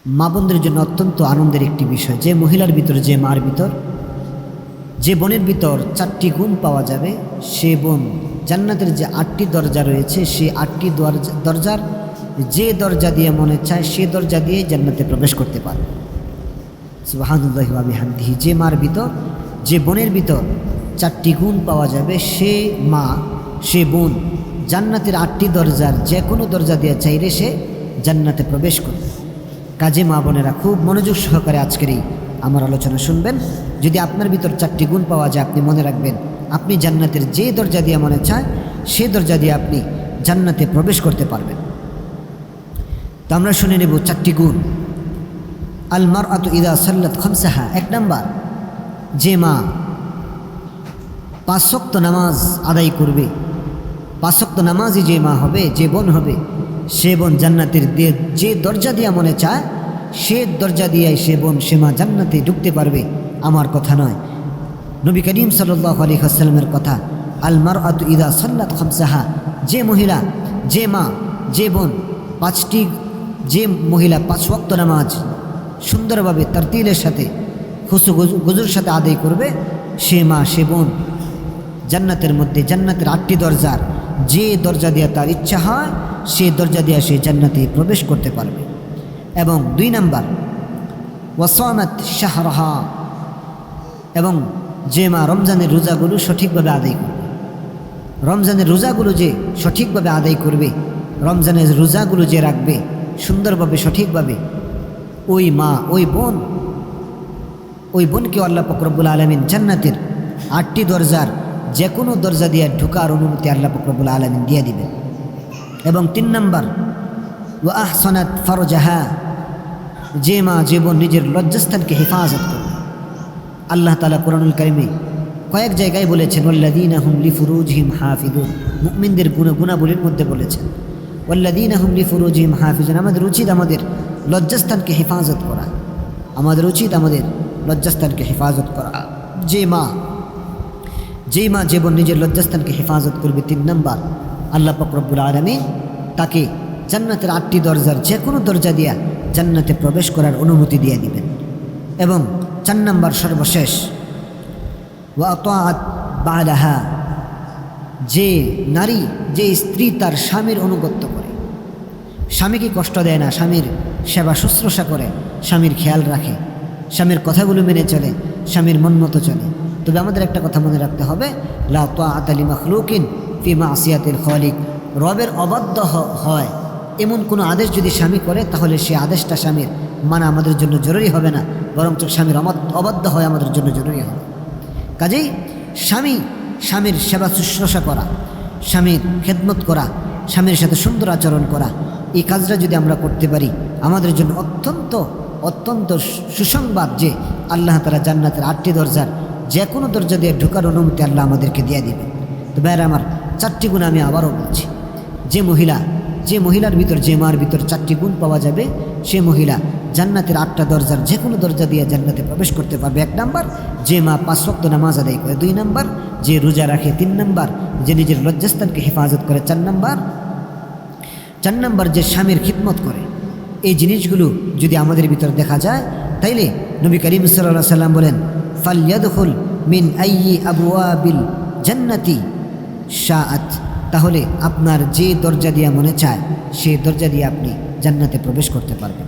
মা বোনদের জন্য অত্যন্ত আনন্দের একটি বিষয়, যে মহিলার ভিতর, যে মার ভিতর, যে বোনের ভিতর 4টি গুণ পাওয়া যাবে, সে বোন জান্নাতের যে 8টি দরজা রয়েছে, সেই 8টি দরজার যে দরজা দিয়ে মনে চায় সে দরজা দিয়ে জান্নাতে প্রবেশ করতে পারে। সুবহানাল্লাহি ওয়া বিহামদিহি। যে মার ভিতর, যে বোনের ভিতর 4টি গুণ পাওয়া যাবে, সে মা, সে বোন জান্নাতের 8টি দরজার যে কোনো দরজা দিয়ে চাইলে সে জান্নাতে প্রবেশ করবে। কাজে মা বোনেরা খুব মনোযোগ সহকারে আজকের এই আমার আলোচনা শুনবেন। যদি আপনার ভিতর 4টি গুণ পাওয়া যায়, আপনি মনে রাখবেন আপনি জান্নাতের যে দরজা দিয়ে মনে চায় সে দরজা দিয়ে আপনি জান্নাতে প্রবেশ করতে পারবেন। তো আমরা শুনে নেব 4টি গুণ। আল মারআতু ইযা সাল্লাত খামসাহা। 1 নাম্বার, যে মা 5 ওয়াক্ত নামাজ আদায় করবে, 5 ওয়াক্ত নামাজই যে মা হবে, যে বোন হবে, সে বোন জান্নাতের যে দরজা দিয়ে মনে চায় সে দরজা দিয়ে সে বোন, সে মা জান্নাতে ঢুকতে পারবে। আমার কথা নয়, নবী করিম সাল্লাল্লাহু আলাইহি ওয়াসাল্লামের কথা। আল মারআতু ইযা সাল্লাত খামসাহা। যে মহিলা, যে মা, যে বোন যে মহিলা 5 ওয়াক্ত নামাজ সুন্দরভাবে তারতিলের সাথে, খুশু গুজুর সাথে আদায় করবে, সে মা, সে বোন জান্নাতের মধ্যে, জান্নাতের 8টি দরজার যে দরজা দিয়ে তার ইচ্ছা হয় সে দরজা দিয়ে সে জান্নাতে প্রবেশ করতে পারবে। এবং 2 নাম্বার, ওয়াসামাত শাহরাহা। এবং যে মা রমজানের রোজাগুলো সঠিকভাবে আদায় করবে, রমজানের রোজাগুলো যে সঠিকভাবে আদায় করবে, রমজানের রোজাগুলো যে রাখবে সুন্দরভাবে, সঠিকভাবে, ওই মা, ওই বোনকে আল্লাহ পাক রব্বুল আলামিন জান্নাতের 8টি দরজার যে কোনো দরজা দিয়ে ঢোকার অনুমতি আল্লাহ পাক রব্বুল আলামিন দিয়ে দিবেন। এবং 3 নাম্বার, ওয়া আহসানাত ফারজাহা। যে মা, যে বোন নিজের লজ্জাস্থানকে হেফাজত করবে। আল্লাহ তাআলা কোরআনুল কারীমে কয়েক জায়গায় বলেছেন, ওয়াল্লাযীনা হুম লিফুরুজিহিম হাফিজুন। মুমিনদের গুণাবলীর মধ্যে বলেছেন ওয়াল্লাযীনা হুম লিফুরুজিহিম হাফিজুন। আমাদের উচিত আমাদের লজ্জাস্থানকে হেফাজত করা, আমাদের উচিত আমাদের লজ্জাস্থানকে হেফাজত করা। যে মা, যে বোন নিজের লজ্জাস্থানকে হেফাজত করবে, 3 নাম্বার, আল্লাহ পাক রব্বুল আলামিন তাকে জান্নাতের 8টি দরজার যে কোনো দরজা দিয়া জান্নাতে প্রবেশ করার অনুমতি দিয়ে দিবেন। এবং 4 নাম্বার, সর্বশেষ, ওয়া আতাআত বালাহা। যে নারী, যে স্ত্রী তার স্বামীর অনুগত্য করে, স্বামীকে কষ্ট দেয় না, স্বামীর সেবা শুশ্রূষা করে, স্বামীর খেয়াল রাখে, স্বামীর কথাগুলো মেনে চলে, স্বামীর মন মতো চলে। তবে আমাদের একটা কথা মনে রাখতে হবে, লা তাআতা লিমাখলুকিন ফি মাসিয়াতিল খালিক। রবের অবাধ্য হয় এমন কোনো আদেশ যদি স্বামী করে, তাহলে সে আদেশটা স্বামীর মানা আমাদের জন্য জরুরি হবে না, বরঞ্চ স্বামীর অবাধ্য হয় আমাদের জন্য জরুরি হবে। কাজেই স্বামীর সেবা শুশ্রূষা করা, স্বামীর খেদমত করা, স্বামীর সাথে সুন্দর আচরণ করা, এই কাজটা যদি আমরা করতে পারি, আমাদের জন্য অত্যন্ত সুসংবাদ যে আল্লাহ তাআলা জান্নাতের 8টি দরজার যে কোনো দরজা দিয়ে ঢোকার অনুমতি আল্লাহ আমাদেরকে দিয়ে দিবে। তো ভাইরা আমার, 4টি গুণ আমি আবারও বলছি। যে মহিলার ভিতর, যে মার ভিতর 4টি গুণ পাওয়া যাবে, সে মহিলা জান্নাতের 8টা দরজার যে কোনো দরজা দিয়ে জান্নাতে প্রবেশ করতে পারবে। 1 নাম্বার, যে মা 5 ওয়াক্ত নামাজ আদায় করে। 2 নাম্বার, যে রোজা রাখে। 3 নাম্বার, যে নিজের লজ্জাস্থানকে হেফাজত করে। 4 নাম্বার, যে স্বামীর খিদমত করে। এই জিনিসগুলো যদি আমাদের ভিতর দেখা যায়, তাইলে নবী করিম সাল্লাল্লাহু আলাইহি ওয়াসাল্লাম বলেন, ফালইয়াদখুল মিন আইয়ি আবওয়াবিল জান্নাতি শাআত। তাহলে আপনার যে দরজা দিয়ে মনে চায় সেই দরজা দিয়ে আপনি জান্নাতে প্রবেশ করতে পারবেন।